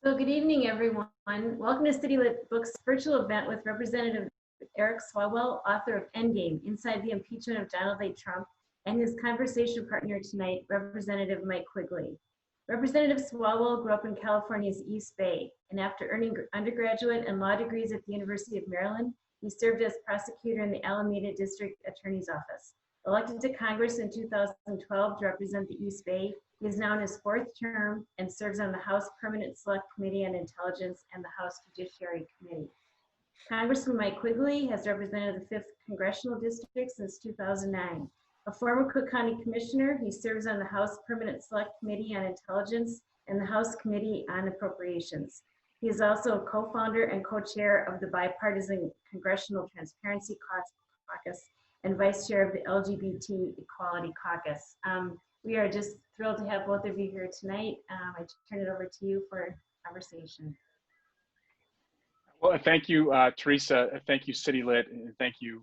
So good evening, everyone. Welcome to City Lit Books virtual event with Representative Eric Swalwell, author of Endgame, Inside the Impeachment of Donald J. Trump, and his conversation partner tonight, Representative Mike Quigley. Representative Swalwell grew up in California's East Bay, and after earning undergraduate and law degrees at the University of Maryland, he served as prosecutor in the Alameda District Attorney's Office. Elected to Congress in 2012 to represent the East Bay, he is now in his fourth term and serves on the House Permanent Select Committee on Intelligence and the House Judiciary Committee. Congressman Mike Quigley has represented the 5th Congressional District since 2009. A former Cook County Commissioner, he serves on the House Permanent Select Committee on Intelligence and the House Committee on Appropriations. He is also a co-founder and co-chair of the Bipartisan Congressional Transparency Caucus and vice chair of the LGBT Equality Caucus. We are just thrilled to have both of you here tonight. I turn it over to you for conversation. Well, thank you, Teresa. Thank you, City Lit, and thank you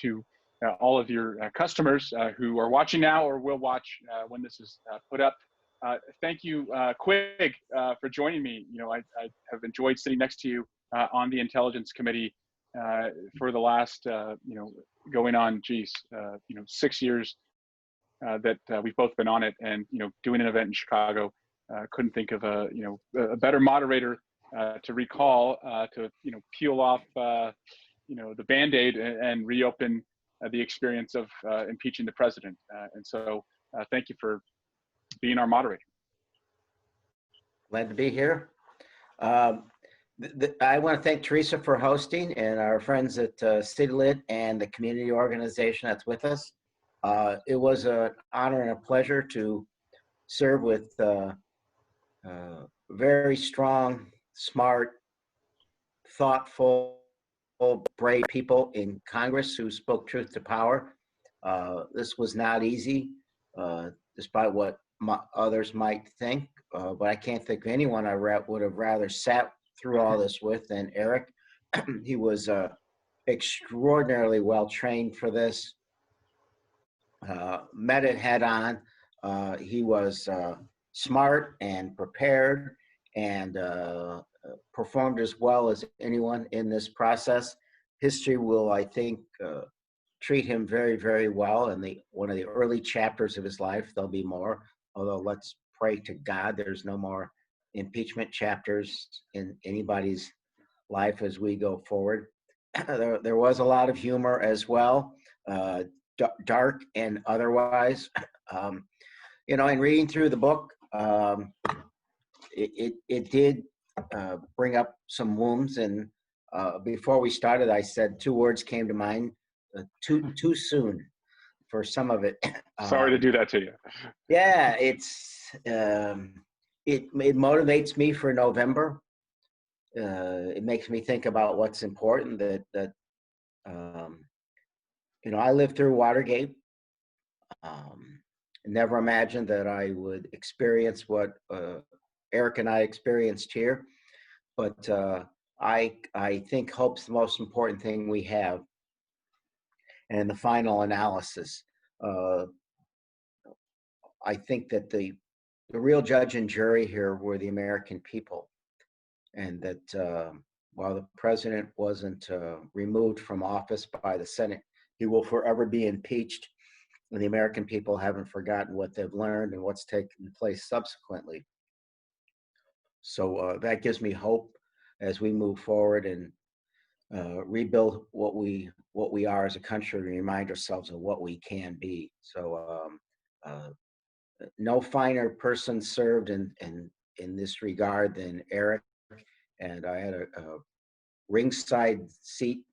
to all of your customers who are watching now or will watch when this is put up. Thank you, Quig, for joining me. You know, I have enjoyed sitting next to you on the Intelligence Committee for the last, going on, 6 years that we've both been on it, and doing an event in Chicago. Couldn't think of a better moderator to recall to peel off the Band-Aid and reopen the experience of impeaching the president. And so thank you for being our moderator. Glad to be here. I want to thank Teresa for hosting, and our friends at City Lit and the community organization that's with us. It was an honor and a pleasure to serve with very strong, smart, thoughtful, brave people in Congress who spoke truth to power. This was not easy, despite what others might think, but I can't think of anyone I would have rather sat through all this with than Eric. He was extraordinarily well trained for this. Met it head on. He was smart and prepared and performed as well as anyone in this process. History will, I think, treat him very, very well in one of the early chapters of his life. There'll be more, although let's pray to God there's no more impeachment chapters in anybody's life as we go forward. There was a lot of humor as well. Dark and otherwise. In reading through the book, it did bring up some wounds. And before we started, I said 2 words came to mind: too soon for some of it. Sorry to do that to you. Yeah, it motivates me for November. It makes me think about what's important. I lived through Watergate. Never imagined that I would experience what Eric and I experienced here. But I think hope's the most important thing we have. And in the final analysis, I think that the real judge and jury here were the American people. And that while the president wasn't removed from office by the Senate, he will forever be impeached, and the American people haven't forgotten what they've learned and what's taken place subsequently. So that gives me hope as we move forward and rebuild what we are as a country, and remind ourselves of what we can be. So no finer person served in this regard than Eric, and I had a ringside seat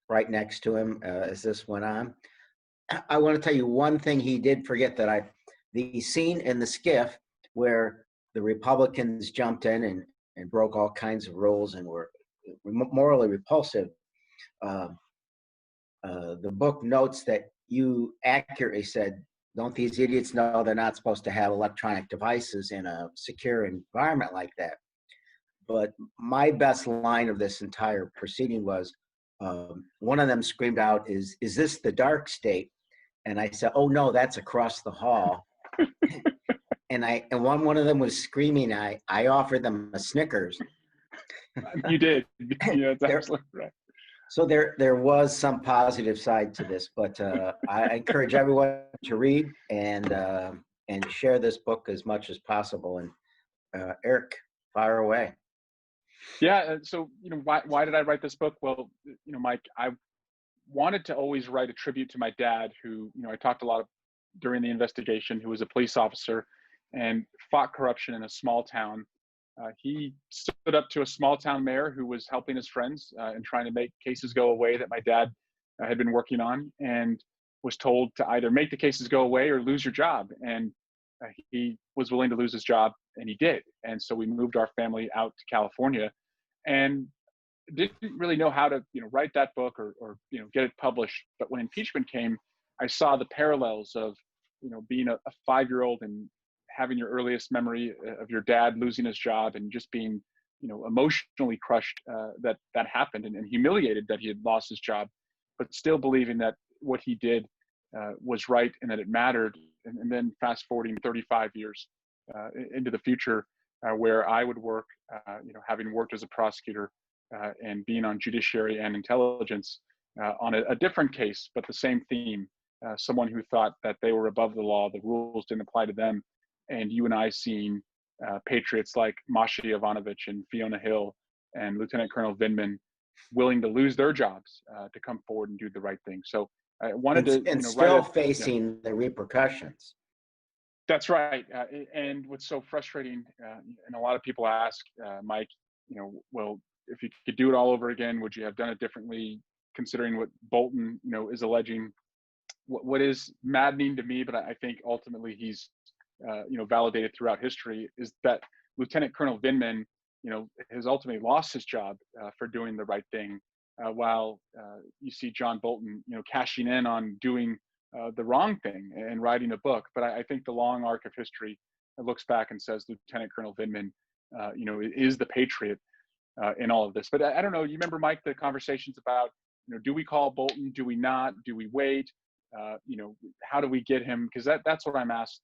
right next to him as this went on. I want to tell you one thing he did forget, the scene in the skiff where the Republicans jumped in and broke all kinds of rules and were morally repulsive. The book notes that you accurately said, don't these idiots know they're not supposed to have electronic devices in a secure environment like that? But my best line of this entire proceeding was, one of them screamed out, is this the dark state? And I said, oh no, that's across the hall. and one of them was screaming. I offered them a Snickers. You did. Yeah, that's There- absolutely right. So there was some positive side to this, but I encourage everyone to read and share this book as much as possible. And Eric, fire away. Yeah. So, why did I write this book? Well, Mike, I wanted to always write a tribute to my dad, who, I talked a lot during the investigation, who was a police officer and fought corruption in a small town. He stood up to a small town mayor who was helping his friends and trying to make cases go away that my dad had been working on, and was told to either make the cases go away or lose your job. And he was willing to lose his job, and he did. And so we moved our family out to California, and didn't really know how to write that book or get it published. But when impeachment came, I saw the parallels of being a 5-year-old and having your earliest memory of your dad losing his job and just being emotionally crushed that happened, and humiliated that he had lost his job, but still believing that what he did was right and that it mattered. And then fast forwarding 35 years into the future, where I would work, having worked as a prosecutor and being on judiciary and intelligence on a different case, but the same theme. Someone who thought that they were above the law, the rules didn't apply to them. And you and I seeing patriots like Masha Yovanovitch and Fiona Hill and Lieutenant Colonel Vindman willing to lose their jobs to come forward and do the right thing. So I wanted to And still facing the repercussions. That's right. And what's so frustrating, and a lot of people ask, Mike, well, if you could do it all over again, would you have done it differently, considering what Bolton, is alleging? What is maddening to me, but I think ultimately he's, validated throughout history, is that Lieutenant Colonel Vindman, has ultimately lost his job for doing the right thing, while you see John Bolton, cashing in on doing the wrong thing and writing a book. But I think the long arc of history looks back and says Lieutenant Colonel Vindman, is the patriot in all of this. But I don't know. You remember, Mike, the conversations about, do we call Bolton? Do we not? Do we wait? How do we get him? Because that's what I'm asked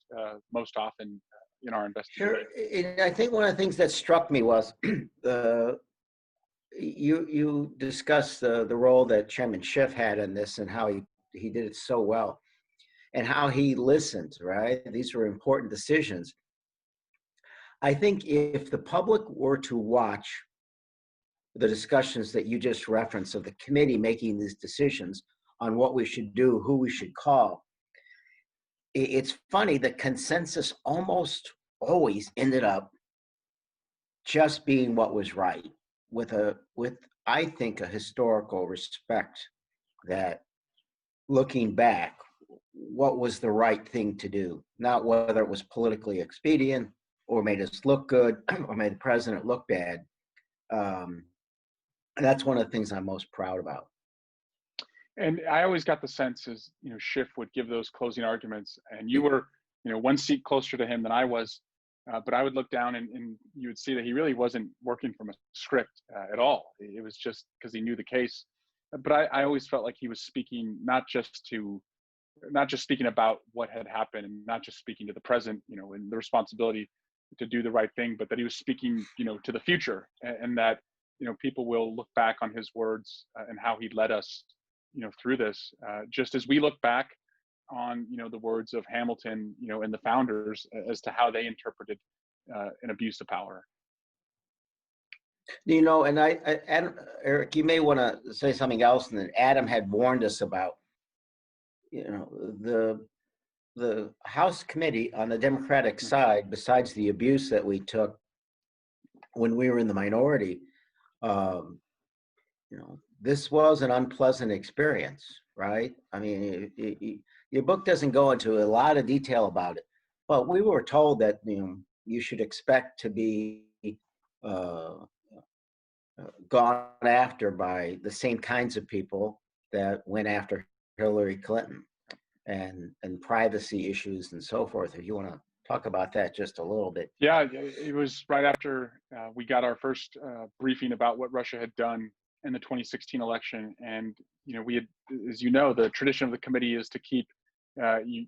most often in our investigation. Sure. And I think one of the things that struck me was you discussed the role that Chairman Schiff had in this, and how he did it so well, and how he listened, right? These were important decisions. I think if the public were to watch the discussions that you just referenced of the committee making these decisions on what we should do, who we should call, it's funny, the consensus almost always ended up just being what was right, with I think a historical respect that, looking back, what was the right thing to do, not whether it was politically expedient or made us look good or made the president look bad. And that's one of the things I'm most proud about. And I always got the sense is, Schiff would give those closing arguments, and you were, one seat closer to him than I was. But I would look down and you would see that he really wasn't working from a script at all. It was just because he knew the case. But I always felt like he was speaking not just speaking about what had happened, and not just speaking to the present, and the responsibility to do the right thing, but that he was speaking, to the future, and that, people will look back on his words and how he led us, through this, just as we look back on, the words of Hamilton, and the founders as to how they interpreted an abuse of power. And Adam, Eric, you may want to say something else, and that Adam had warned us about, the House committee on the Democratic side, besides the abuse that we took when we were in the minority, this was an unpleasant experience, right? I mean, your book doesn't go into a lot of detail about it, but we were told that you should expect to be gone after by the same kinds of people that went after Hillary Clinton, and privacy issues and so forth. If you want to talk about that just a little bit. Yeah, it was right after we got our first briefing about what Russia had done in the 2016 election. And, we had, as the tradition of the committee is to keep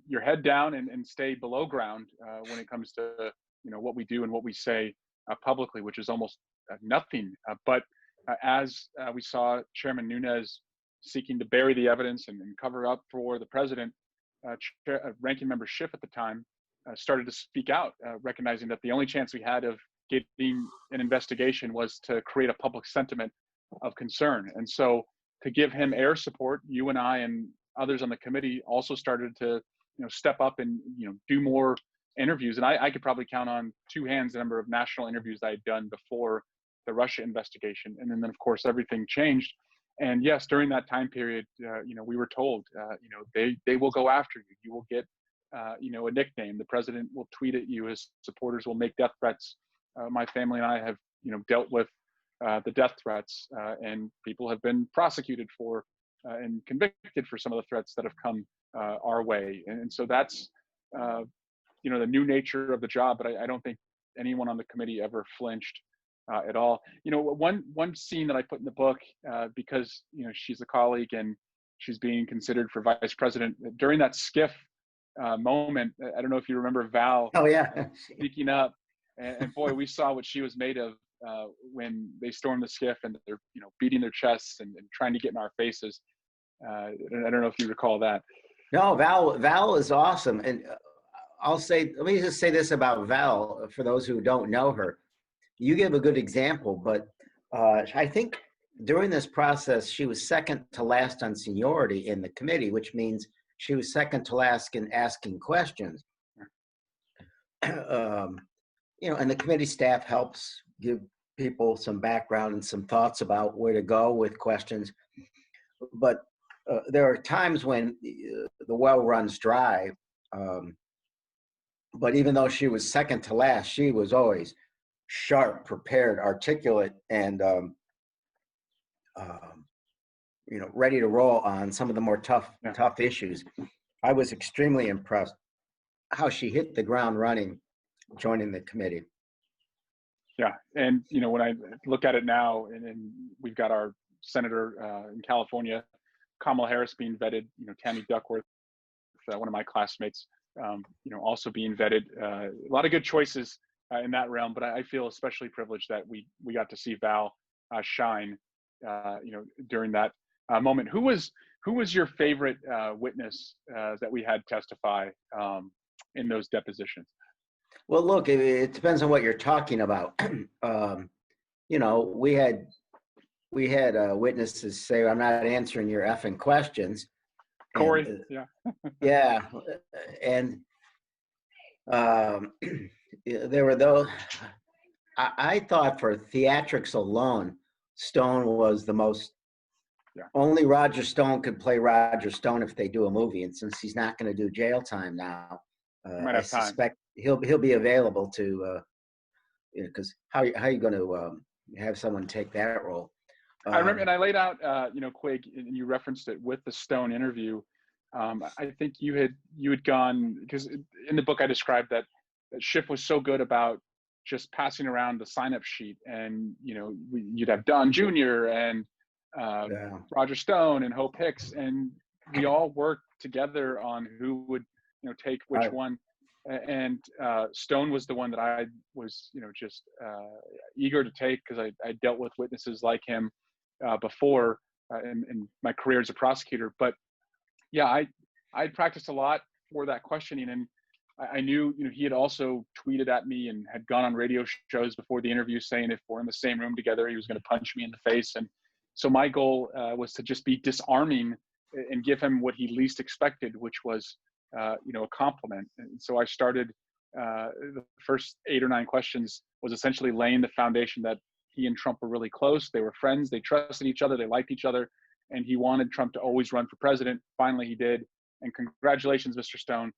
your head down and stay below ground when it comes to what we do and what we say publicly, which is almost nothing. But as we saw Chairman Nunes seeking to bury the evidence and cover up for the president, Ranking Member Schiff at the time started to speak out, recognizing that the only chance we had of getting an investigation was to create a public sentiment of concern. And so to give him air support, you and I and others on the committee also started to step up and do more interviews. And I could probably count on two hands the number of national interviews that I had done before the Russia investigation. And then of course everything changed. And yes, during that time period, we were told, they will go after you. You will get, a nickname. The president will tweet at you. His supporters will make death threats. My family and I have, dealt with the death threats, and people have been prosecuted for and convicted for some of the threats that have come our way. And so that's, the new nature of the job. But I don't think anyone on the committee ever flinched at all. One scene that I put in the book, because she's a colleague and she's being considered for vice president, during that skiff moment, I don't know if you remember Val. Oh yeah. Speaking up, and boy, we saw what she was made of when they stormed the skiff and they're beating their chests and trying to get in our faces. I don't know if you recall that. No, Val is awesome, and let me just say this about Val for those who don't know her. You give a good example, but I think during this process, she was second to last on seniority in the committee, which means she was second to last in asking questions. And the committee staff helps give people some background and some thoughts about where to go with questions. But there are times when the well runs dry. But even though she was second to last, she was always sharp, prepared, articulate, and ready to roll on some of the more tough issues. I was extremely impressed how she hit the ground running, joining the committee. Yeah, and when I look at it now, and we've got our senator in California, Kamala Harris being vetted, Tammy Duckworth, one of my classmates, also being vetted. A lot of good choices in that realm, but I feel especially privileged that we got to see Val shine, during that moment. Who was your favorite witness that we had testify in those depositions? Well, look, it depends on what you're talking about. We had witnesses say, "I'm not answering your effing questions." Corey, and, yeah. Yeah, and there were those. I thought for theatrics alone, Stone was the most. Yeah. Only Roger Stone could play Roger Stone if they do a movie, and since he's not going to do jail time now, I suspect he'll be available to. Because how are you going to have someone take that role? I remember, and I laid out, Quig, and you referenced it with the Stone interview. I think you had gone, because in the book I described that Schiff was so good about just passing around the sign-up sheet, and you'd have Don Jr. and Roger Stone and Hope Hicks, and we all worked together on who would take which one. And Stone was the one that I was just eager to take, because I dealt with witnesses like him before in my career as a prosecutor. But yeah, I practiced a lot for that questioning, and I knew he had also tweeted at me and had gone on radio shows before the interview saying if we're in the same room together, he was going to punch me in the face. And so my goal was to just be disarming and give him what he least expected, which was a compliment. And so I started the first 8 or 9 questions was essentially laying the foundation that he and Trump were really close. They were friends. They trusted each other. They liked each other. And he wanted Trump to always run for president. Finally, he did. And congratulations, Mr. Stone.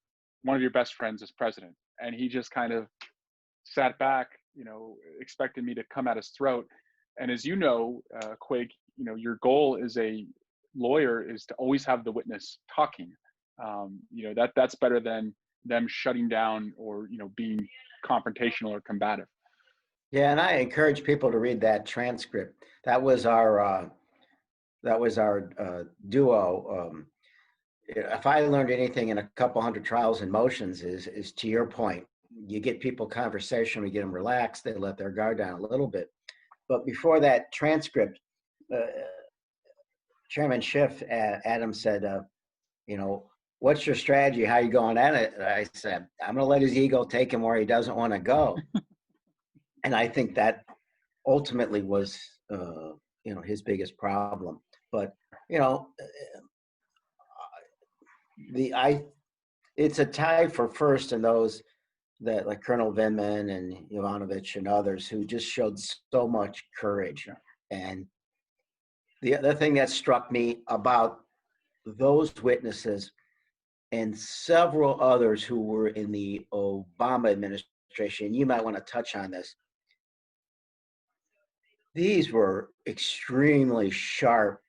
One of your best friends is president. And he just kind of sat back, expecting me to come at his throat. And as you know, Quig, your goal as a lawyer is to always have the witness talking. That's better than them shutting down or, being confrontational or combative. Yeah, and I encourage people to read that transcript. That was our duo. if I learned anything in a couple hundred trials and motions is to your point, you get people conversation, we get them relaxed, they let their guard down a little bit. But before that transcript, Chairman Schiff, Adam said, you know, what's your strategy? How you going at it? I said, I'm going to let his ego take him where he doesn't want to go. And I think that ultimately was, you know, his biggest problem. But, you know, it's a tie for first, and those that like Colonel Vindman and Yovanovitch and others who just showed so much courage. And the other thing that struck me about those witnesses and several others who were in the Obama administration, you might want to touch on this. These were extremely sharp,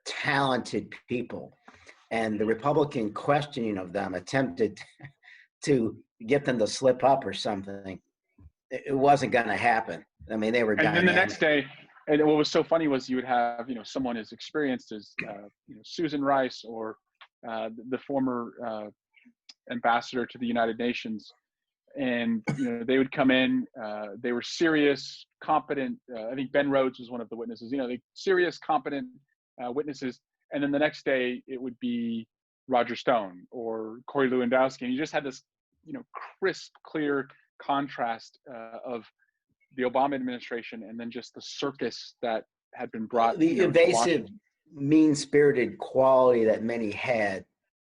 talented people. And the Republican questioning of them attempted to get them to slip up or something. It wasn't going to happen. I mean, they were And dynamic. then the next day, and what was so funny was you would have, you know, someone as experienced as, you know, Susan Rice or the former ambassador to the United Nations. And, you know, they would come in, they were serious, competent. I think Ben Rhodes was one of the witnesses, you know, they serious, competent witnesses. And then the next day it would be Roger Stone or Corey Lewandowski. And you just had this, you know, crisp, clear contrast of the Obama administration and then just the circus that had been brought. The evasive, mean-spirited quality that many had.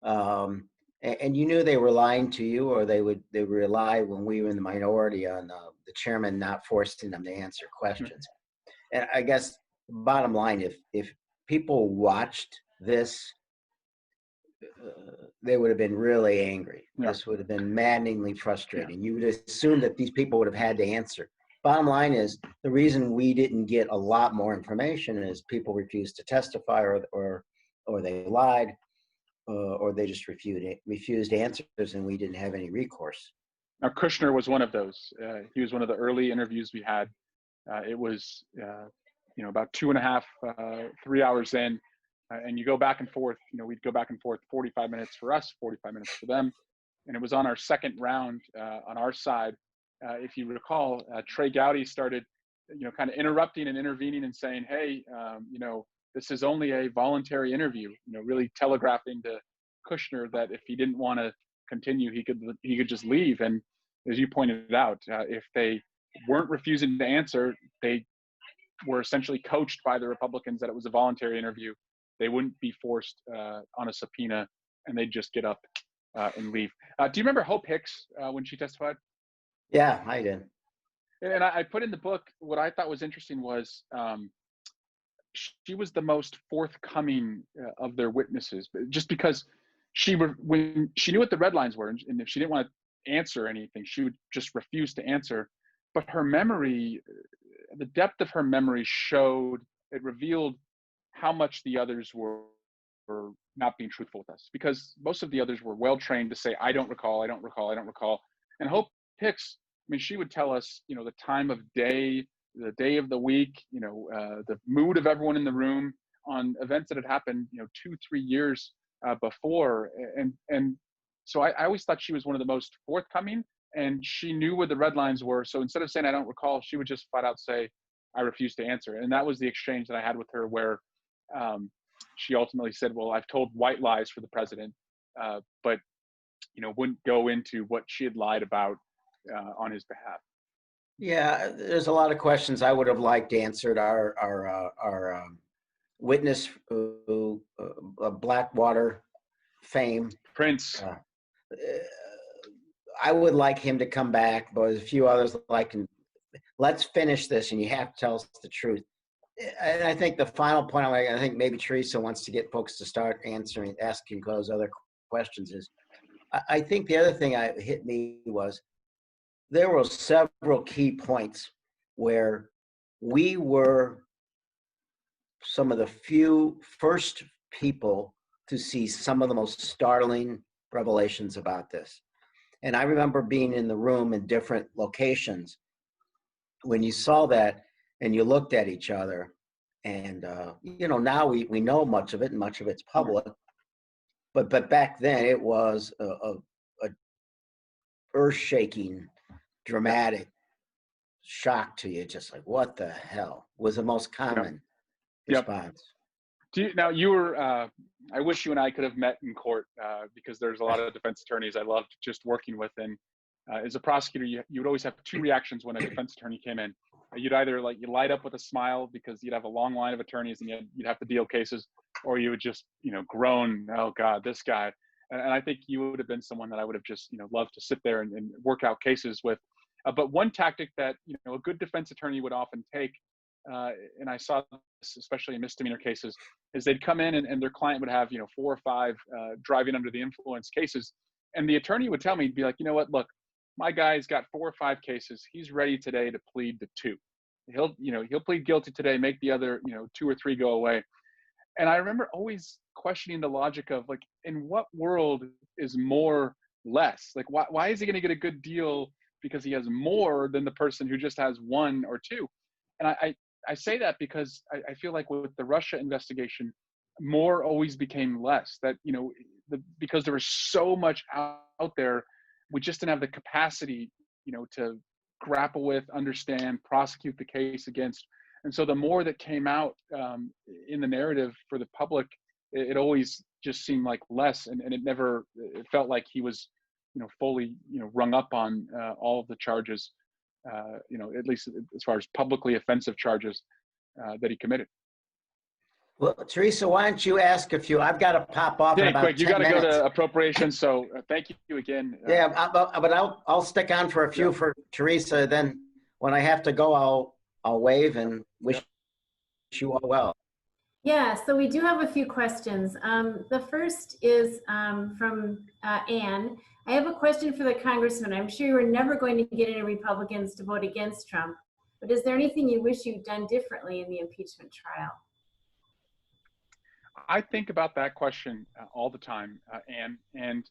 And you knew they were lying to you, or they would rely when we were in the minority on the chairman not forcing them to answer questions. And I guess bottom line, if people watched this, they would have been really angry. Yeah. This would have been maddeningly frustrating. Yeah. You would assume that these people would have had to answer. Bottom line is, the reason we didn't get a lot more information is people refused to testify, or they lied, or they just refused answers, and we didn't have any recourse. Now, Kushner was one of those. He was one of the early interviews we had. It was, you know, about 2.5, 3 hours in, and you go back and forth. You know, we'd go back and forth 45 minutes for us, 45 minutes for them. And it was on our second round on our side. If you recall, Trey Gowdy started, you know, kind of interrupting and intervening and saying, hey, you know, this is only a voluntary interview, you know, really telegraphing to Kushner that if he didn't want to continue, he could just leave. And as you pointed out, if they weren't refusing to answer, they were essentially coached by the Republicans that it was a voluntary interview. They wouldn't be forced on a subpoena, and they'd just get up and leave. Do you remember Hope Hicks when she testified? Yeah, I did. And I put in the book, what I thought was interesting was she was the most forthcoming of their witnesses, just because when she knew what the red lines were, and if she didn't want to answer anything, she would just refuse to answer. But her memory, the depth of her memory it revealed how much the others were not being truthful with us, because most of the others were well trained to say, I don't recall. And Hope Hicks, I mean, she would tell us, you know, the time of day, the day of the week, you know, the mood of everyone in the room on events that had happened, you know, 2-3 years before. And so I always thought she was one of the most forthcoming, and she knew where the red lines were. So instead of saying, I don't recall, she would just flat out say, I refuse to answer. And that was the exchange that I had with her, where she ultimately said, well, I've told white lies for the president, but, you know, wouldn't go into what she had lied about on his behalf. Yeah, there's a lot of questions I would have liked answered. Our witness, Blackwater fame, Prince. I would like him to come back, but a few others like him. Let's finish this, and you have to tell us the truth. And I think the final point, I think maybe Teresa wants to get folks to start asking those other questions is, I think the other thing that hit me was, there were several key points where we were some of the few first people to see some of the most startling revelations about this. And I remember being in the room in different locations when you saw that and you looked at each other And now we know much of it, and much of it's public. But back then it was a earth-shaking, dramatic shock to you. Just like, what the hell was the most common response. Now you were, I wish you and I could have met in court because there's a lot of defense attorneys I loved just working with. And as a prosecutor, you would always have two reactions when a defense attorney came in. You'd either you light up with a smile because you'd have a long line of attorneys and you'd have to deal cases, or you would just, groan, oh God, this guy. And I think you would have been someone that I would have just, loved to sit there and work out cases with. But one tactic that, a good defense attorney would often take, and I saw this especially in misdemeanor cases, is they'd come in and their client would have, 4 or 5 driving under the influence cases. And the attorney would tell me, he'd be like, you know what, look, my guy's got 4 or 5 cases. He's ready today to plead to 2. He'll plead guilty today, make the other, 2 or 3 go away. And I remember always questioning the logic of like, in what world is more less? Like, why is he going to get a good deal because he has more than the person who just has 1 or 2? And I say that because I feel like with the Russia investigation, more always became less. That, because there was so much out there, we just didn't have the capacity, to grapple with, understand, prosecute the case against. And so the more that came out in the narrative for the public, it always just seemed like less. And it felt like he was, fully, rung up on all of the charges, at least as far as publicly offensive charges that he committed. Well, Teresa, why don't you ask a few? I've got to pop off in about quick, 10 you got to go minutes. to appropriations, so thank you again. But I'll stick on for a few for Teresa. Then when I have to go, I'll wave and wish you all well. Yeah, so we do have a few questions. The first is from Anne. I have a question for the congressman. I'm sure you were never going to get any Republicans to vote against Trump, but is there anything you wish you'd done differently in the impeachment trial? I think about that question all the time, Anne, and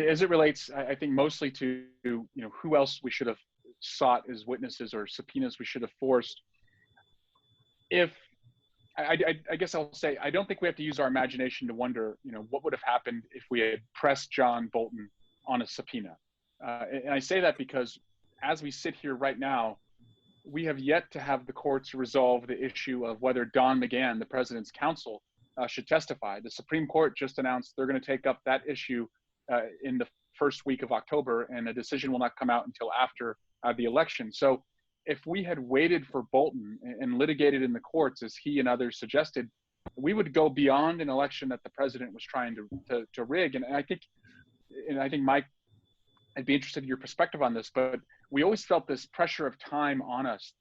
as it relates, I think mostly to who else we should have sought as witnesses or subpoenas we should have forced. I guess I'll say, I don't think we have to use our imagination to wonder, what would have happened if we had pressed John Bolton on a subpoena. And I say that because as we sit here right now, we have yet to have the courts resolve the issue of whether Don McGahn, the president's counsel, should testify. The Supreme Court just announced they're going to take up that issue in the first week of October, and a decision will not come out until after the election. So if we had waited for Bolton and litigated in the courts, as he and others suggested, we would go beyond an election that the president was trying to rig. And I think, Mike, I'd be interested in your perspective on this, but we always felt this pressure of time on us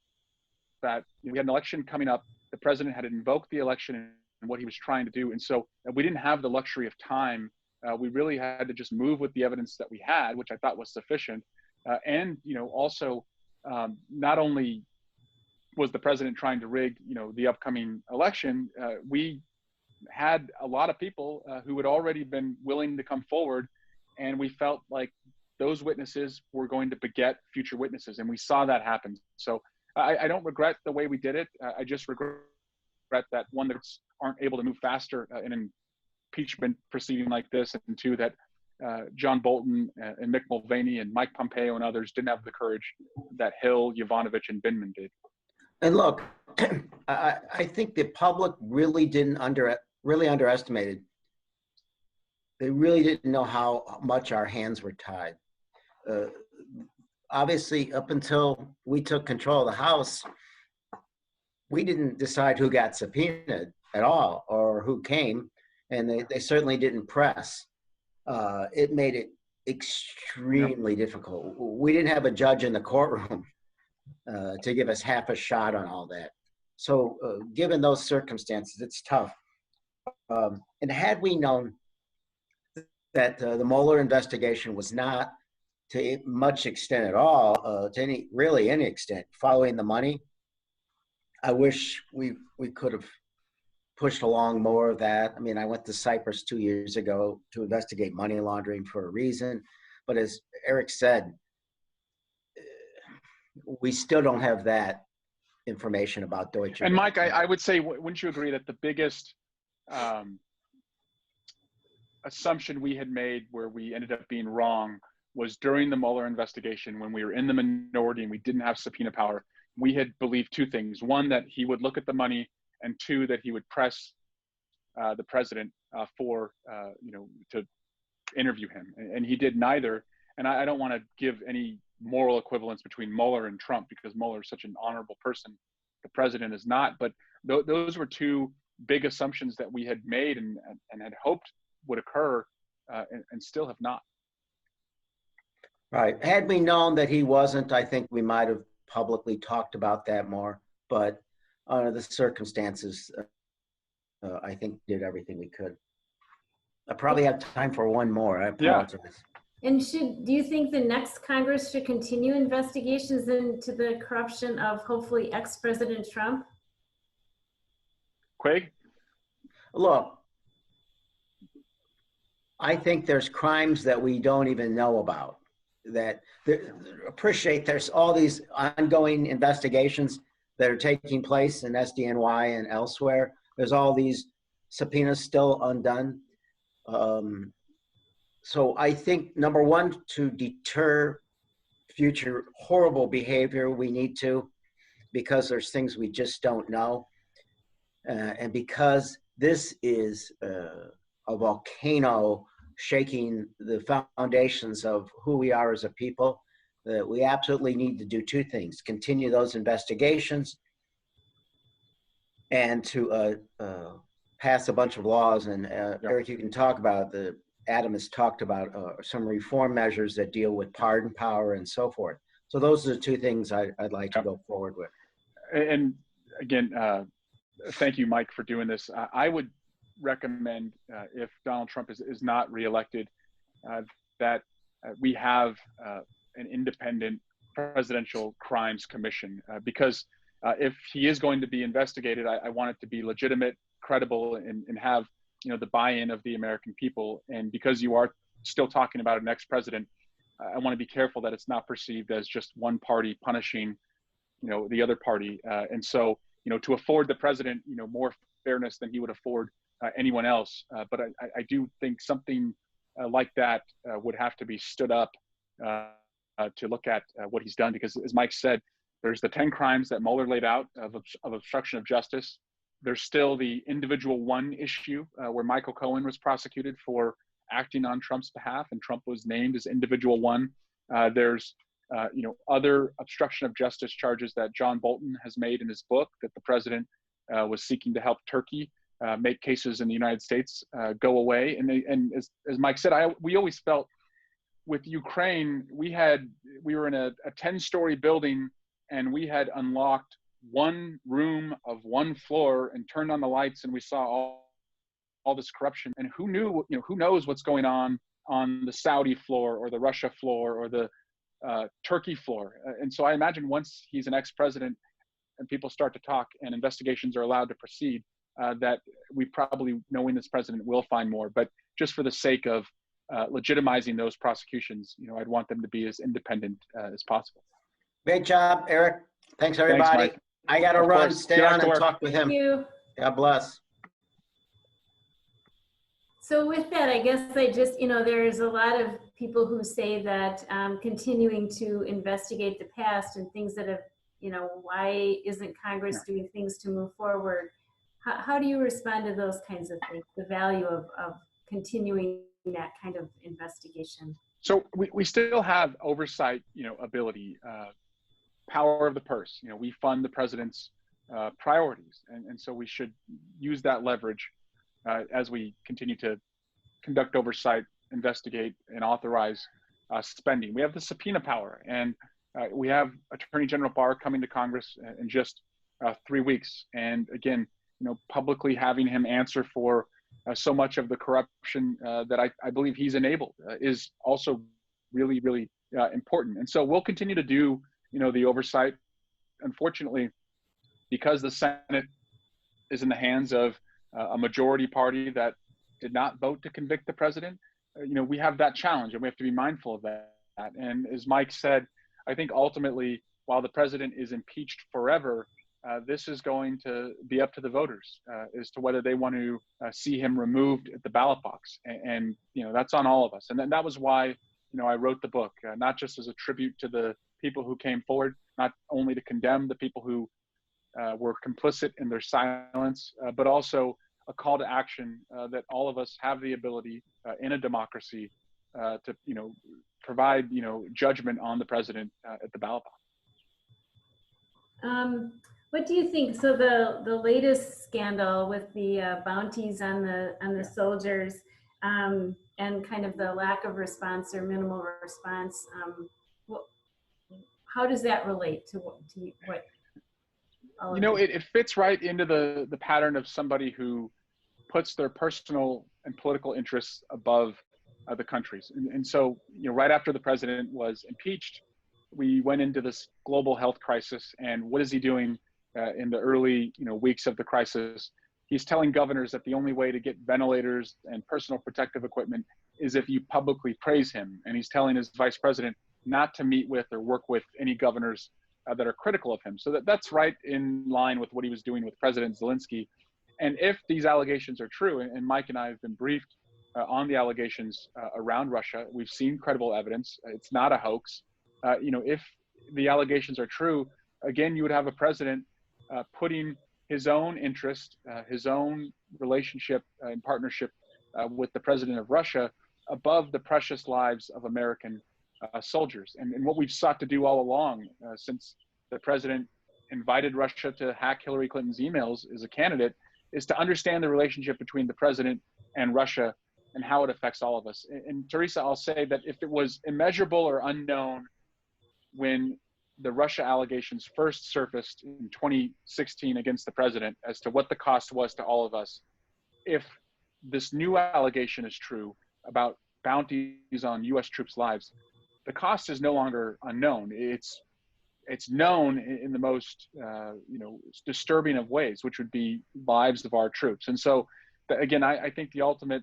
that we had an election coming up. The president had invoked the election and what he was trying to do. And so we didn't have the luxury of time. We really had to just move with the evidence that we had, which I thought was sufficient. And also, not only was the president trying to rig, the upcoming election, we had a lot of people who had already been willing to come forward, and we felt like those witnesses were going to beget future witnesses, and we saw that happen. So I don't regret the way we did it. I just regret that, one, that aren't able to move faster in an impeachment proceeding like this, and 2, that John Bolton and Mick Mulvaney and Mike Pompeo and others didn't have the courage that Hill, Yovanovitch, and Binman did. And look, I think the public really underestimated. They really didn't know how much our hands were tied. Obviously, up until we took control of the House, we didn't decide who got subpoenaed at all or who came, and they certainly didn't press. It made it extremely difficult. We didn't have a judge in the courtroom to give us half a shot on all that. So given those circumstances, it's tough. And had we known that the Mueller investigation was not to much extent at all, to any extent, following the money, I wish we could have pushed along more of that. I mean, I went to Cyprus 2 years ago to investigate money laundering for a reason. But as Eric said, we still don't have that information about Deutsche And Bank. Mike, I would say, wouldn't you agree that the biggest assumption we had made where we ended up being wrong was during the Mueller investigation, when we were in the minority and we didn't have subpoena power, we had believed two things. One, that he would look at the money, and two, that he would press the president for, to interview him. And he did neither. And I don't want to give any moral equivalence between Mueller and Trump, because Mueller is such an honorable person. The president is not. But those were two big assumptions that we had made and had hoped would occur, and still have not. Right. Had we known that he wasn't, I think we might have publicly talked about that more. But under the circumstances, I think we did everything we could. I probably have time for one more. I apologize. Yeah. And do you think the next Congress should continue investigations into the corruption of hopefully ex-President Trump? Quig? Look, I think there's crimes that we don't even know about. Appreciate there's all these ongoing investigations that are taking place in SDNY and elsewhere. There's all these subpoenas still undone. So I think, number one, to deter future horrible behavior, we need to, because there's things we just don't know. And because this is a volcano shaking the foundations of who we are as a people, that we absolutely need to do two things: continue those investigations and to pass a bunch of laws. And Eric, you can talk about Adam has talked about some reform measures that deal with pardon power and so forth. So those are the two things I'd like to go forward with. And again, thank you, Mike, for doing this. I would recommend, if Donald Trump is not reelected, that we have an independent presidential crimes commission, because if he is going to be investigated, I want it to be legitimate, credible, and have the buy-in of the American people. And because you are still talking about an ex-president, I want to be careful that it's not perceived as just one party punishing the other party. And so to afford the president more fairness than he would afford anyone else. But I do think something like that would have to be stood up to look at what he's done, because as Mike said, there's the 10 crimes that Mueller laid out of obstruction of justice. There's still the individual one issue where Michael Cohen was prosecuted for acting on Trump's behalf, and Trump was named as individual one. There's other obstruction of justice charges that John Bolton has made in his book, that the president was seeking to help Turkey make cases in the United States go away. And as Mike said, we always felt with Ukraine, we were in a 10-story building, and we had unlocked one room of one floor and turned on the lights, and we saw all this corruption. And who knows what's going on the Saudi floor or the Russia floor or the Turkey floor. And so I imagine once he's an ex-president and people start to talk and investigations are allowed to proceed, that we probably, knowing this president, will find more. But just for the sake of legitimizing those prosecutions, I'd want them to be as independent as possible. Great job, Eric. Thanks, everybody. Thanks, Mike. I got to run. Stay on and talk with him. Thank you. God bless. So with that, I guess there's a lot of people who say that continuing to investigate the past and things that have, why isn't Congress doing things to move forward? How do you respond to those kinds of things, the value of continuing that kind of investigation? So we still have oversight, ability, power of the purse. We fund the president's priorities. And so we should use that leverage as we continue to conduct oversight, investigate, and authorize spending. We have the subpoena power, and we have Attorney General Barr coming to Congress in just 3 weeks. And again, publicly having him answer for so much of the corruption that I believe he's enabled is also really, really important. And so we'll continue to do, the oversight. Unfortunately, because the Senate is in the hands of a majority party that did not vote to convict the president, we have that challenge, and we have to be mindful of that. And as Mike said, I think ultimately, while the president is impeached forever, this is going to be up to the voters as to whether they want to see him removed at the ballot box. And that's on all of us. And then that was why, I wrote the book, not just as a tribute to the people who came forward, not only to condemn the people who were complicit in their silence, but also a call to action that all of us have the ability in a democracy to, provide, judgment on the president at the ballot box. What do you think? So the latest scandal with the bounties on the soldiers and kind of the lack of response or minimal response, how does that relate to what? It fits right into the pattern of somebody who puts their personal and political interests above the country's. And so, right after the president was impeached, we went into this global health crisis. And what is he doing in the early weeks of the crisis? He's telling governors that the only way to get ventilators and personal protective equipment is if you publicly praise him. And he's telling his vice president not to meet with or work with any governors that are critical of him. So that's right in line with what he was doing with President Zelensky. And if these allegations are true, and Mike and I have been briefed on the allegations around Russia, we've seen credible evidence. It's not a hoax. If the allegations are true, again, you would have a president putting his own interest, his own relationship and partnership with the president of Russia above the precious lives of American soldiers. And what we've sought to do all along since the president invited Russia to hack Hillary Clinton's emails as a candidate is to understand the relationship between the president and Russia and how it affects all of us. And Teresa, I'll say that if it was immeasurable or unknown when the Russia allegations first surfaced in 2016 against the president as to what the cost was to all of us, if this new allegation is true about bounties on U.S. troops' lives, the cost is no longer unknown. It's known in the most disturbing of ways, which would be lives of our troops. And so, again, I think the ultimate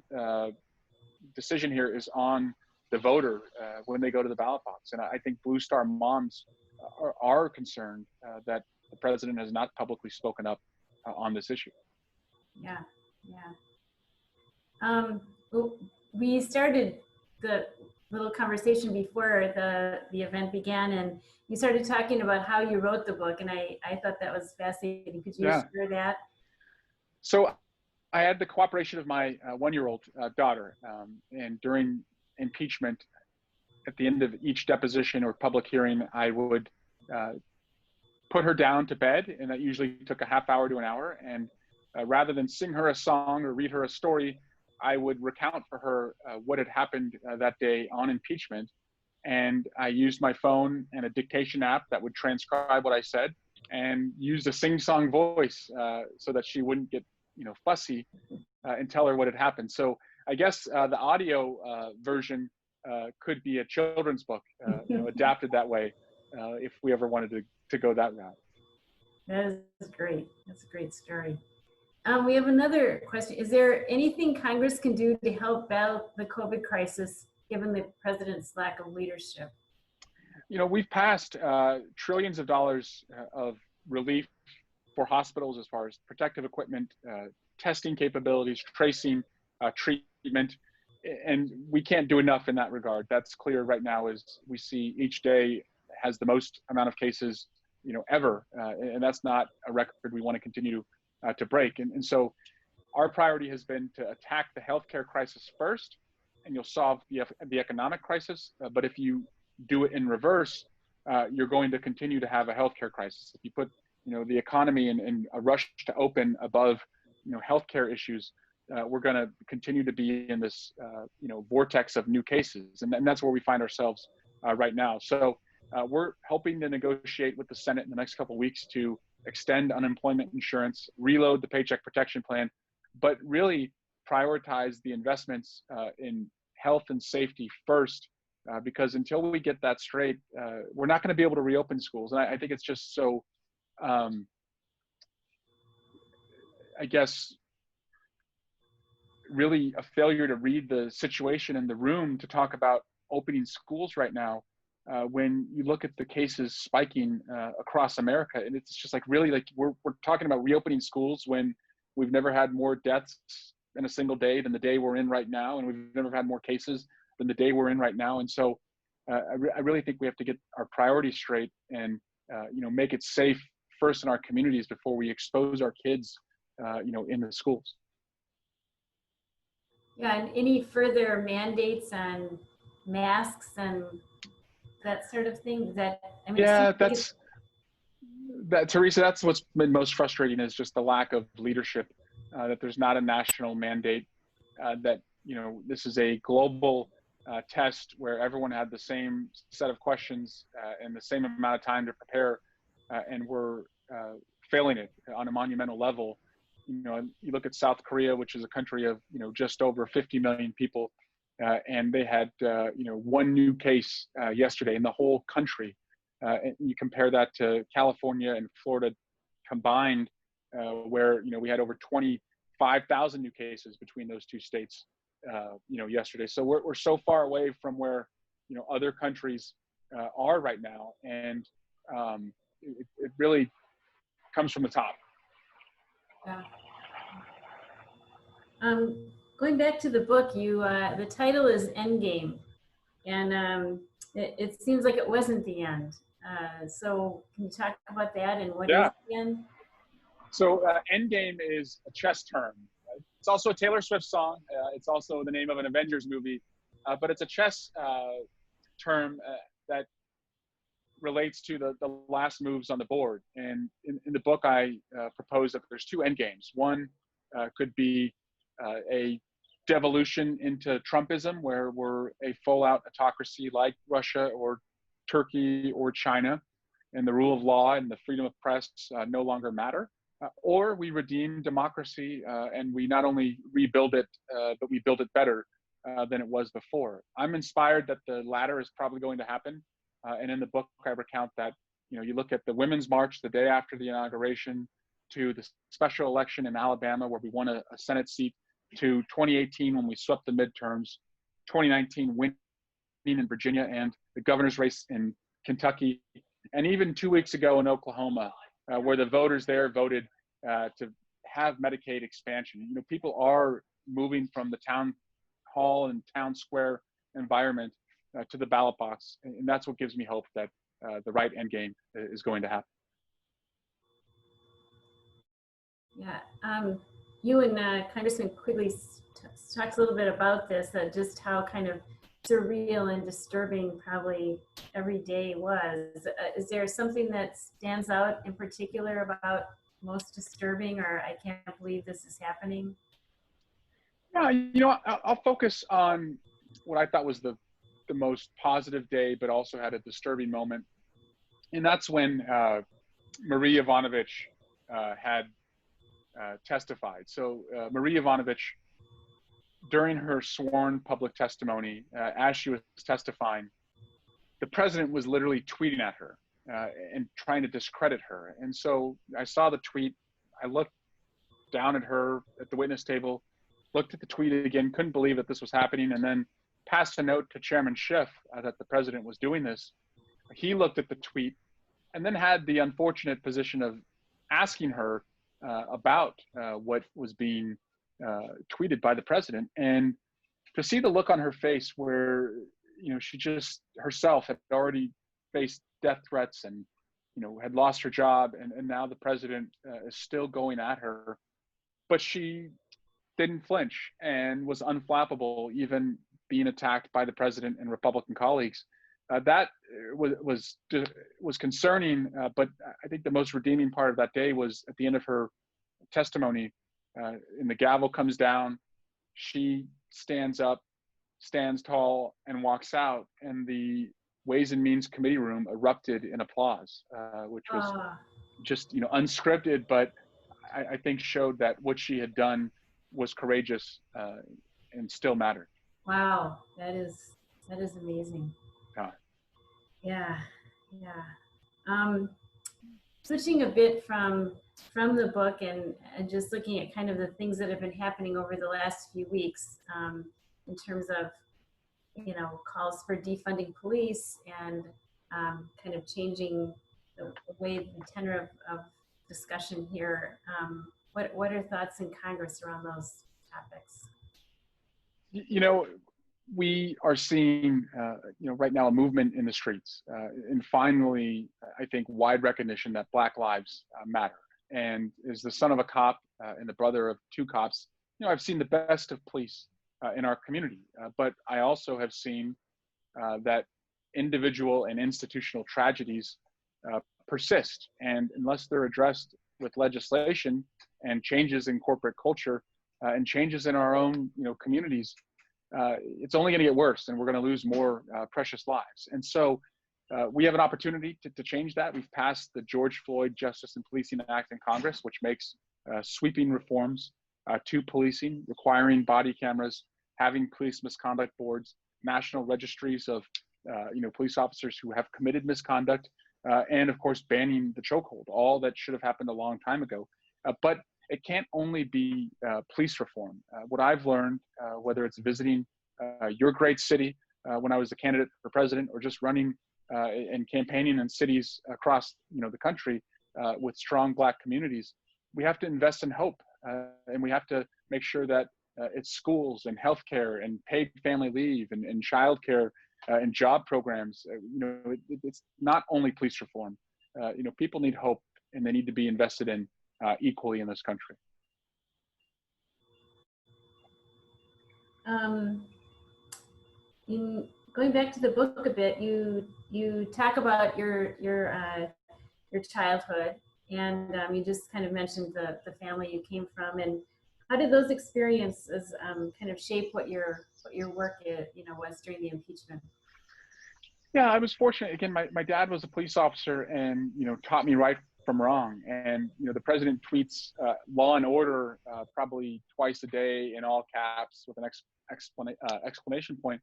decision here is on the voter when they go to the ballot box. And I think Blue Star moms are concerned that the president has not publicly spoken up on this issue. Yeah. We started the little conversation before the event began, and you started talking about how you wrote the book, and I thought that was fascinating. Could you share that? So I had the cooperation of my one-year-old daughter, and during impeachment, at the end of each deposition or public hearing, I would put her down to bed, and that usually took a half hour to an hour. And rather than sing her a song or read her a story, I would recount for her what had happened that day on impeachment. And I used my phone and a dictation app that would transcribe what I said, and used a sing-song voice so that she wouldn't get fussy and tell her what had happened. So I guess the audio version could be a children's book, adapted that way, if we ever wanted to go that route. That is great. That's a great story. We have another question. Is there anything Congress can do to help battle the COVID crisis, given the president's lack of leadership? We've passed trillions of dollars of relief for hospitals as far as protective equipment, testing capabilities, tracing, treatment, and we can't do enough in that regard. That's clear right now as we see each day has the most amount of cases, ever, and that's not a record we want to continue to break. And so our priority has been to attack the healthcare crisis first, and you'll solve the economic crisis. But if you do it in reverse, you're going to continue to have a healthcare crisis. If you put, the economy in a rush to open above, healthcare issues, we're going to continue to be in this, vortex of new cases. And that's where we find ourselves right now. So we're hoping to negotiate with the Senate in the next couple of weeks to extend unemployment insurance, reload the Paycheck Protection Plan, but really prioritize the investments in health and safety first, because until we get that straight, we're not going to be able to reopen schools. And I think it's just so, I guess, really a failure to read the situation in the room to talk about opening schools right now when you look at the cases spiking across America. And it's just like, really, like we're talking about reopening schools when we've never had more deaths in a single day than the day we're in right now. And we've never had more cases than the day we're in right now. And so I really think we have to get our priorities straight and, make it safe first in our communities before we expose our kids, in the schools. Yeah, and any further mandates on masks and that sort of thing? Yeah, Teresa, that's what's been most frustrating, is just the lack of leadership, that there's not a national mandate, that, this is a global test where everyone had the same set of questions and the same amount of time to prepare, and we're failing it on a monumental level. You look at South Korea, which is a country of, just over 50 million people, and they had, one new case yesterday in the whole country. And you compare that to California and Florida combined, where, we had over 25,000 new cases between those two states, yesterday. So we're so far away from where, other countries are right now. And it really comes from the top. Yeah. Going back to the book, the title is Endgame, and it seems like it wasn't the end. So can you talk about that and what is the end? So Endgame is a chess term. It's also a Taylor Swift song. It's also the name of an Avengers movie, but it's a chess term that relates to the last moves on the board. And in the book, I propose that there's two endgames. One could be a devolution into Trumpism, where we're a full-out autocracy like Russia or Turkey or China, and the rule of law and the freedom of press no longer matter. Or we redeem democracy and we not only rebuild it, but we build it better than it was before. I'm inspired that the latter is probably going to happen. And in the book, I recount that, you look at the Women's March the day after the inauguration, to the special election in Alabama where we won a Senate seat, to 2018 when we swept the midterms, 2019 winning in Virginia, and the governor's race in Kentucky, and even 2 weeks ago in Oklahoma, where the voters there voted to have Medicaid expansion. People are moving from the town hall and town square environment to the ballot box, and that's what gives me hope that the right endgame is going to happen. Yeah, you and Congressman Quigley talked a little bit about this, just how kind of surreal and disturbing probably every day was. Is there something that stands out in particular about most disturbing, or I can't believe this is happening? Yeah, I'll focus on what I thought was the most positive day, but also had a disturbing moment. And that's when Marie Yovanovitch had testified. So Marie Yovanovitch, during her sworn public testimony, as she was testifying, the president was literally tweeting at her and trying to discredit her. And so I saw the tweet. I looked down at her at the witness table, looked at the tweet again, couldn't believe that this was happening, and then passed a note to Chairman Schiff that the president was doing this. He looked at the tweet and then had the unfortunate position of asking her about what was being tweeted by the president. And to see the look on her face where, she just herself had already faced death threats and, had lost her job, and now the president is still going at her, but she didn't flinch and was unflappable, even being attacked by the president and Republican colleagues. That was concerning, but I think the most redeeming part of that day was at the end of her testimony, and the gavel comes down, she stands up, stands tall, and walks out, and the Ways and Means Committee room erupted in applause, which was just unscripted, but I think showed that what she had done was courageous and still mattered. Wow, that is amazing. Yeah. Switching a bit from the book and just looking at kind of the things that have been happening over the last few weeks in terms of calls for defunding police and kind of changing the way, the tenor of discussion here. What are thoughts in Congress around those topics? We are seeing, right now a movement in the streets, and finally, I think, wide recognition that Black lives matter. And as the son of a cop and the brother of two cops, I've seen the best of police in our community, but I also have seen that individual and institutional tragedies persist, and unless they're addressed with legislation and changes in corporate culture and changes in our own, communities, it's only going to get worse, and we're going to lose more precious lives. And so we have an opportunity to change that. We've passed the George Floyd Justice and Policing Act in Congress, which makes sweeping reforms to policing, requiring body cameras, having police misconduct boards, national registries of police officers who have committed misconduct, and of course banning the chokehold. All that should have happened a long time ago. But it can't only be police reform. What I've learned, whether it's visiting your great city when I was a candidate for president, or just running and campaigning in cities across the country with strong Black communities, we have to invest in hope, and we have to make sure that it's schools and healthcare and paid family leave and childcare and job programs. It's not only police reform. People need hope, and they need to be invested in equally in this country. In going back to the book a bit, you talk about your childhood, and you just kind of mentioned the family you came from, and how did those experiences kind of shape what your work was during the impeachment? Yeah, I was fortunate. Again, my dad was a police officer, and taught me right from wrong. And the president tweets law and order probably twice a day in all caps with an exclamation point.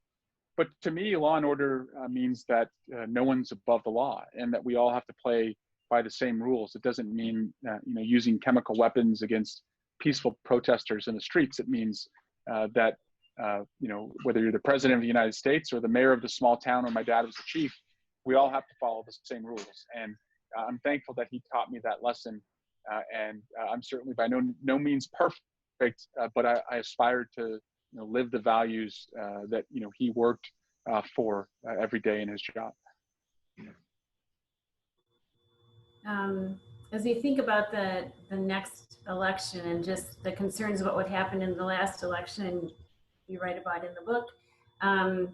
But to me, law and order means that no one's above the law, and that we all have to play by the same rules. It doesn't mean using chemical weapons against peaceful protesters in the streets. It means that whether you're the president of the United States or the mayor of the small town, or my dad was the chief, we all have to follow the same rules. And I'm thankful that he taught me that lesson. And I'm certainly by no means perfect, but I aspire to live the values that he worked for every day in his job. As you think about the next election and just the concerns about what happened in the last election, you write about in the book, how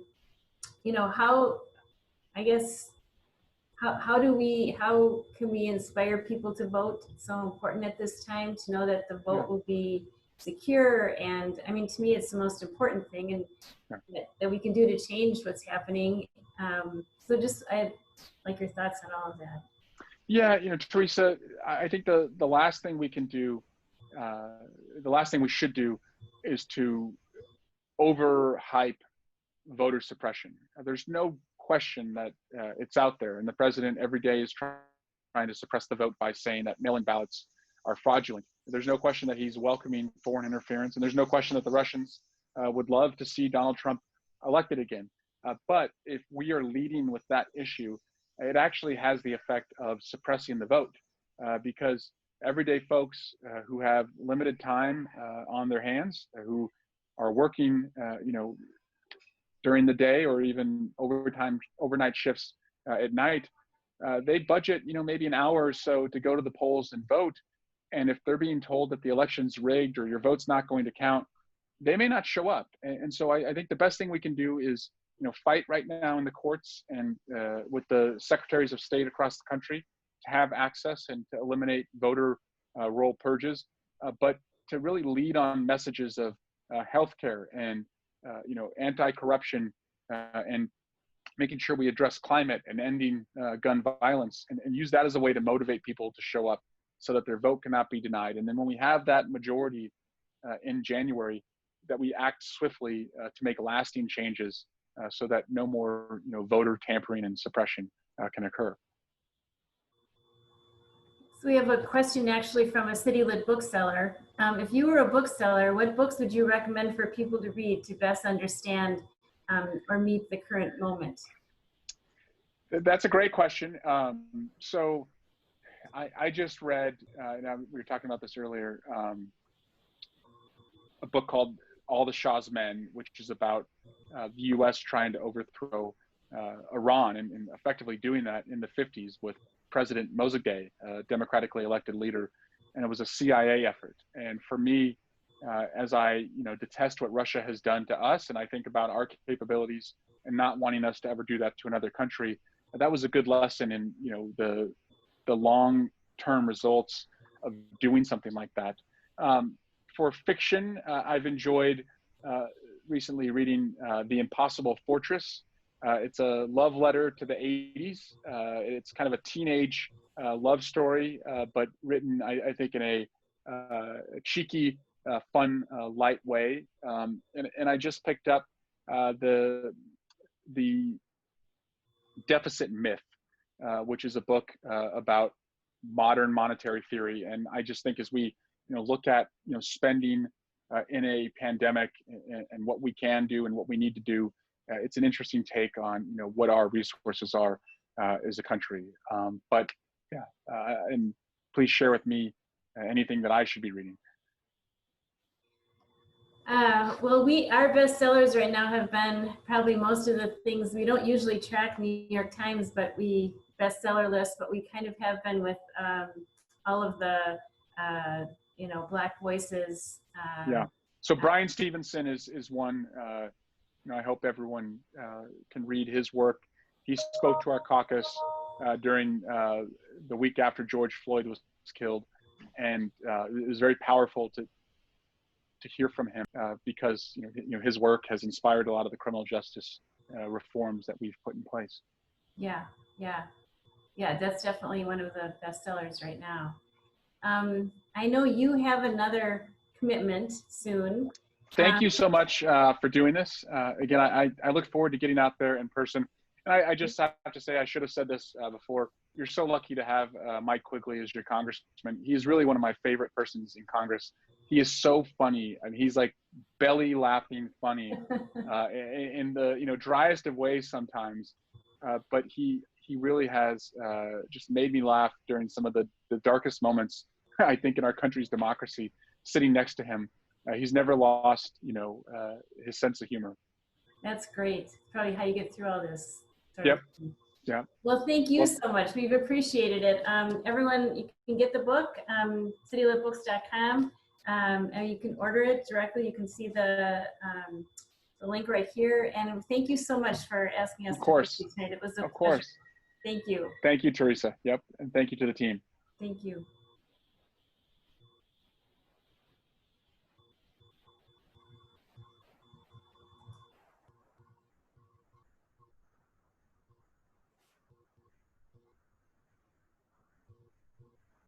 can we inspire people to vote? It's so important at this time to know that the vote will be secure. And I mean, to me, it's the most important thing, and that we can do to change what's happening. So just, I'd like your thoughts on all of that. Yeah, Teresa, I think the last thing we can do, the last thing we should do, is to overhype voter suppression. There's no question that it's out there, and the president every day is trying to suppress the vote by saying that mail-in ballots are fraudulent. There's no question that he's welcoming foreign interference, and there's no question that the Russians would love to see Donald Trump elected again. But if we are leading with that issue, it actually has the effect of suppressing the vote, because everyday folks who have limited time on their hands, who are working, during the day, or even overnight shifts at night, they budget, maybe an hour or so to go to the polls and vote. And if they're being told that the election's rigged or your vote's not going to count, they may not show up. And so I think the best thing we can do is, fight right now in the courts and with the secretaries of state across the country to have access and to eliminate voter roll purges, but to really lead on messages of healthcare and anti-corruption, and making sure we address climate and ending gun violence, and use that as a way to motivate people to show up so that their vote cannot be denied. And then when we have that majority in January, that we act swiftly to make lasting changes so that no more voter tampering and suppression can occur. So we have a question actually from a city-lit bookseller. If you were a bookseller, what books would you recommend for people to read to best understand or meet the current moment? That's a great question. So I just read, and we were talking about this earlier, a book called All the Shah's Men, which is about the U.S. trying to overthrow Iran and effectively doing that in the 50s with President Mossadegh, a democratically elected leader, and it was a CIA effort. And for me, as I detest what Russia has done to us, and I think about our capabilities and not wanting us to ever do that to another country, that was a good lesson in the long-term results of doing something like that. For fiction, I've enjoyed recently reading The Impossible Fortress. It's a love letter to the 80s. It's kind of a teenage love story, but written, I think, in a cheeky, fun, light way. And I just picked up the Deficit Myth, which is a book about modern monetary theory. And I just think as we look at spending in a pandemic and what we can do and what we need to do, it's an interesting take on what our resources are as a country. But yeah, and please share with me anything that I should be reading. Well, our bestsellers right now have been probably most of the things we don't usually track New York Times, but bestseller list, but we kind of have been with all of the Black voices. Yeah. So Brian Stevenson is one. I hope everyone can read his work. He spoke to our caucus during the week after George Floyd was killed, and it was very powerful to hear from him because his work has inspired a lot of the criminal justice reforms that we've put in place. Yeah, that's definitely one of the bestsellers right now. I know you have another commitment soon. Thank you so much for doing this. Again, I look forward to getting out there in person. And I just have to say, I should have said this before. You're so lucky to have Mike Quigley as your congressman. He is really one of my favorite persons in Congress. He is so funny. I mean, he's like belly laughing funny in the driest of ways sometimes. But he really has just made me laugh during some of the darkest moments, I think, in our country's democracy, sitting next to him. He's never lost, his sense of humor. That's great. Probably how you get through all this. Yep. Yeah. Well, thank you so much. We've appreciated it. Everyone, you can get the book, citylitbooks.com, and you can order it directly. You can see the link right here. And thank you so much for asking us to speak tonight. It was a pleasure. Of course. Thank you. Thank you, Teresa. Yep. And thank you to the team. Thank you.